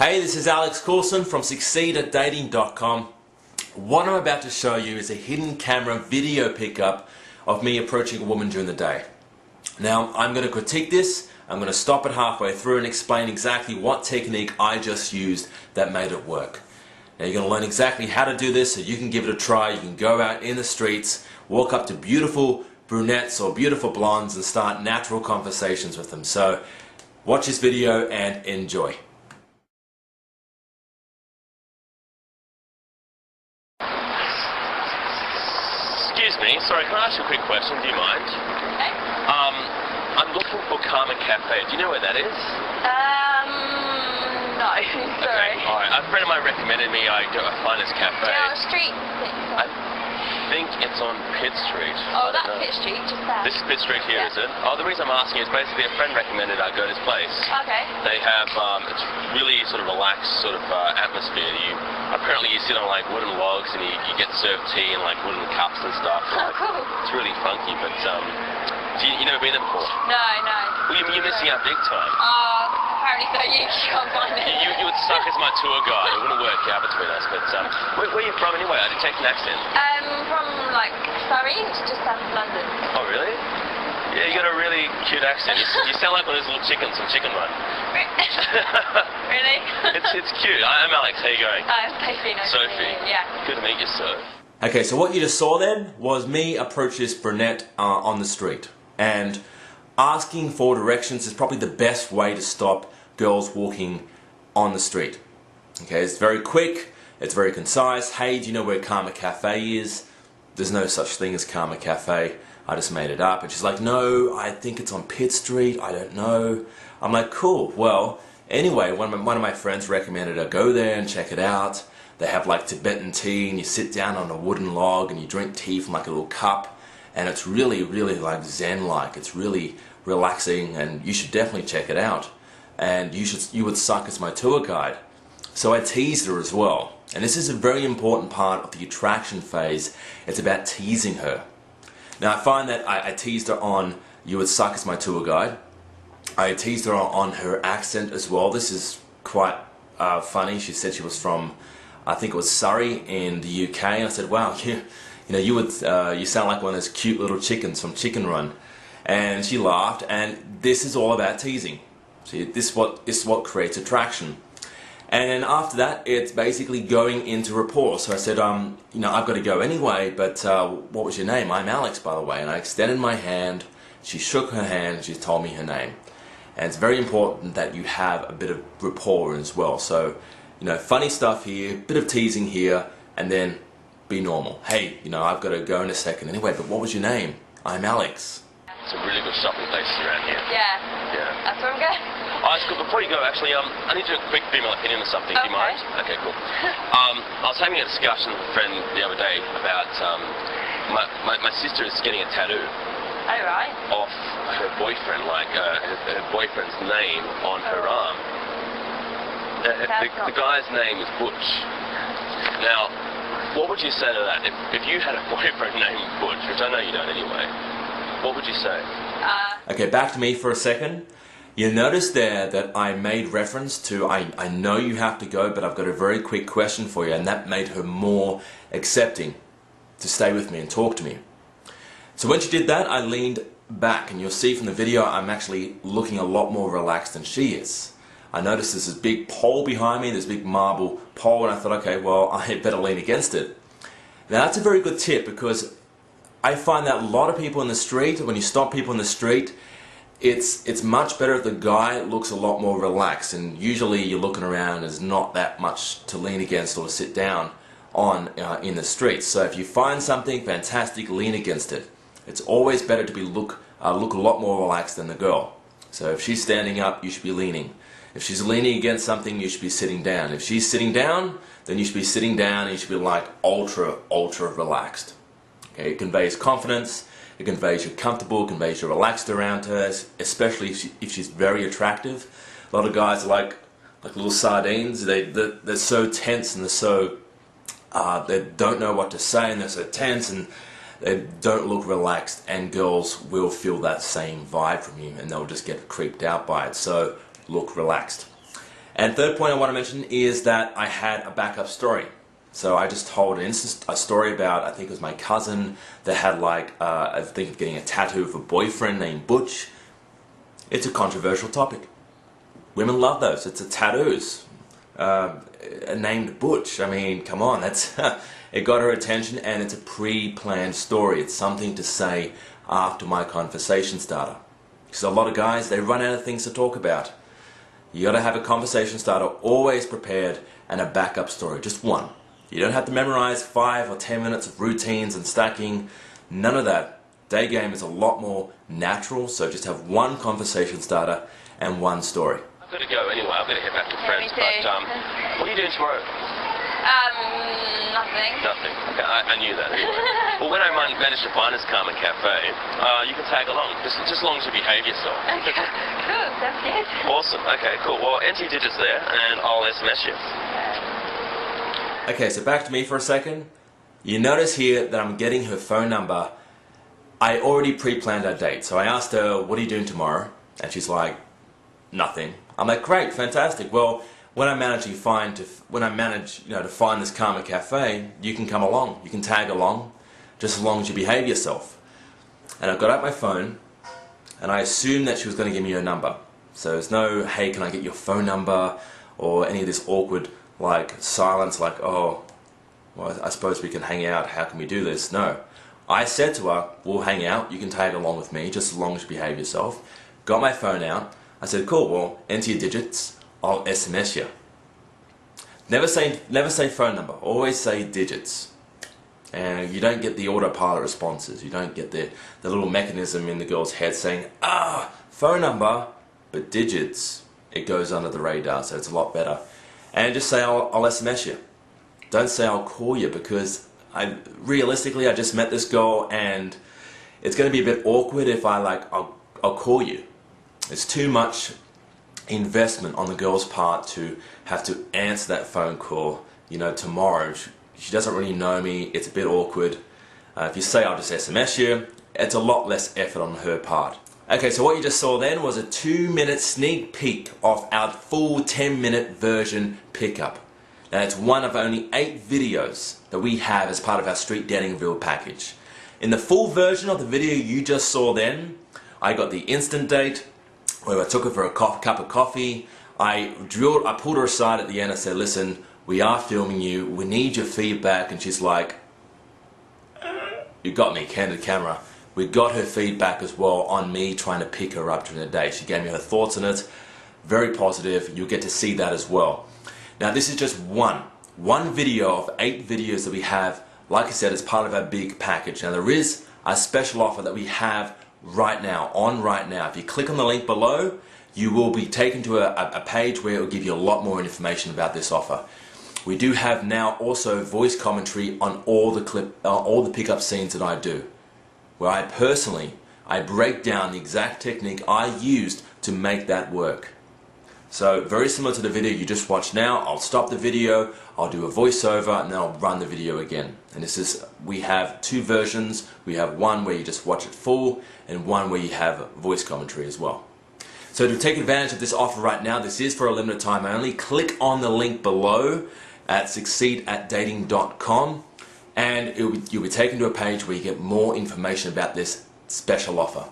Hey, this is Alex Coulson from succeedatdating.com. What I'm about to show you is a hidden camera video pickup of me approaching a woman during the day. Now, I'm going to critique this. I'm going to stop it halfway through and explain exactly what technique I just used that made it work. Now, you're going to learn exactly how to do this so you can give it a try. You can go out in the streets, walk up to beautiful brunettes or beautiful blondes and start natural conversations with them. So, watch this video and enjoy. Excuse me, sorry, can I ask you a quick question? Do you mind? Okay. I'm looking for Karma Cafe. Do you know where that is? No, sorry. Okay, alright. A friend of mine recommended me I find this cafe. Down the street. I think it's on Pitt Street. Oh, that's Pitt Street, just there. This is Pitt Street here, Yeah. is it? Oh, the reason I'm asking is basically a friend recommended I go to this place. Okay. They have, it's really sort of relaxed sort of atmosphere. Apparently you sit on like wooden logs and you get served tea in like wooden cups and stuff. Oh, cool. It's really funky, but you never been there before? No. Well, you're missing out big time. Apparently so. You can't find it. You would suck as my tour guide. It wouldn't work out between us. But where are you from anyway? I detect an accent. From like Surrey, it's just south of London. Oh, really? Yeah, you got a really cute accent. You sound like one of those little chickens from Chicken Run. Really? It's cute. I'm Alex. How you going? Sophie. Nice Sophie. to meet you. Yeah. Good to meet you, sir. Okay, so what you just saw then was me approach this brunette on the street. And asking for directions is probably the best way to stop girls walking on the street. Okay, it's very quick, it's very concise. Hey, do you know where Karma Cafe is? There's no such thing as Karma Cafe. I just made it up. And she's like, no, I think it's on Pitt Street. I don't know. I'm like, cool. Well, anyway, one of my friends recommended I go there and check it out. They have like Tibetan tea and you sit down on a wooden log and you drink tea from like a little cup. And it's really, really like Zen-like. It's really relaxing and you should definitely check it out. And you would suck as my tour guide. So I teased her as well. And this is a very important part of the attraction phase. It's about teasing her. Now I find that I teased her on you would suck as my tour guide. I teased her on her accent as well. This is quite funny. She said she was from, I think it was Surrey in the UK. And I said, wow, you sound like one of those cute little chickens from Chicken Run. And she laughed, and this is all about teasing. See, this is what creates attraction. And then after that, it's basically going into rapport. So I said, I've got to go anyway, but what was your name? I'm Alex, by the way. And I extended my hand. She shook her hand, and she told me her name. And it's very important that you have a bit of rapport as well. So, funny stuff here, bit of teasing here, and then be normal. Hey, I've got to go in a second anyway, but what was your name? I'm Alex. It's a really good shopping place around here. Yeah. That's where I'm going. Oh, it's good. Before you go, actually, I need to do a quick female opinion or something. Okay. Do you mind? Okay, cool. I was having a discussion with a friend the other day about my sister is getting a tattoo. Oh, right. Off her boyfriend, like her boyfriend's name on her arm. The guy's name is Butch. Now, what would you say to that? If you had a boyfriend named Butch, which I know you don't anyway, what would you say? Okay, back to me for a second. You notice there that I made reference to, I know you have to go, but I've got a very quick question for you, and that made her more accepting to stay with me and talk to me. So when she did that, I leaned back, and you'll see from the video I'm actually looking a lot more relaxed than she is. I noticed there's this big pole behind me, this big marble pole, and I thought, okay, well, I better lean against it. Now that's a very good tip, because I find that a lot of people in the street, when you stop people in the street, it's much better if the guy looks a lot more relaxed, and usually you're looking around, there's not that much to lean against or to sit down on in the streets. So if you find something fantastic, lean against it. It's always better to look a lot more relaxed than the girl. So if she's standing up, you should be leaning. If she's leaning against something, you should be sitting down. If she's sitting down, then you should be sitting down and you should be like ultra relaxed. Okay, it conveys confidence, it conveys you're comfortable, it conveys you're relaxed around her, especially if she's very attractive. A lot of guys are like little sardines. They're so tense and they're so they don't know what to say, and they're so tense and they don't look relaxed, and girls will feel that same vibe from you and they'll just get creeped out by it. So look relaxed. And third point I want to mention is that I had a backup story. So I just told a story about, I think it was my cousin that had like, I think of getting a tattoo of a boyfriend named Butch. It's a controversial topic. Women love those. It's a tattoos. Named Butch. I mean, come on, that's it got her attention, and it's a pre-planned story. It's something to say after my conversation starter. Because a lot of guys, they run out of things to talk about. You gotta have a conversation starter always prepared and a backup story, just one. You don't have to memorize 5 or 10 minutes of routines and stacking, none of that. Day game is a lot more natural, so just have one conversation starter and one story. I've got to go anyway, I've got to head back to friends, me too. but what are you doing tomorrow? Nothing. Nothing. Okay, I knew that anyway. Well, when I manage to find this Karma Cafe, you can tag along, just as long as you behave yourself. Okay. Cool, that's good. Awesome, okay, cool. Well, enter your digits there, and I'll SMS you. Okay, so back to me for a second. You notice here that I'm getting her phone number. I already pre-planned our date, so I asked her, what are you doing tomorrow? And she's like, nothing. I'm like, great, fantastic. Well, when I manage to find this Karma Cafe, you can come along, you can tag along, just as long as you behave yourself. And I got out my phone, and I assumed that she was going to give me her number. So there's no, hey, can I get your phone number, or any of this awkward like silence, like, oh, well, I suppose we can hang out, how can we do this? No. I said to her, we'll hang out, you can tag along with me, just as long as you behave yourself. Got my phone out, I said, cool, well, enter your digits, I'll SMS you. Never say phone number, always say digits. And you don't get the autopilot responses, you don't get the little mechanism in the girl's head saying, phone number, but digits, it goes under the radar, so it's a lot better. And just say, I'll SMS you. Don't say I'll call you, because realistically I just met this girl and it's going to be a bit awkward if I'll call you. It's too much investment on the girl's part to have to answer that phone call, tomorrow. She doesn't really know me, it's a bit awkward. If you say I'll just SMS you, it's a lot less effort on her part. Okay, so what you just saw then was a 2-minute sneak peek of our full 10-minute version pickup. Now it's one of only 8 videos that we have as part of our Street Dating Reveal package. In the full version of the video you just saw then, I got the instant date, where I took her for a cup of coffee. I pulled her aside at the end and said, listen, we are filming you, we need your feedback. And she's like, you got me, candid camera. We got her feedback as well on me trying to pick her up during the day. She gave me her thoughts on it. Very positive. You'll get to see that as well. Now this is just one video of 8 videos that we have, like I said, as part of our big package. Now there is a special offer that we have right now. If you click on the link below, you will be taken to a page where it will give you a lot more information about this offer. We do have now also voice commentary on all the pickup scenes that I do, where I break down the exact technique I used to make that work. So very similar to the video you just watched now, I'll stop the video, I'll do a voiceover, and then I'll run the video again. And we have 2 versions. We have one where you just watch it full, and one where you have voice commentary as well. So to take advantage of this offer right now, this is for a limited time only. Click on the link below at succeedatdating.com, and you'll be taken to a page where you get more information about this special offer.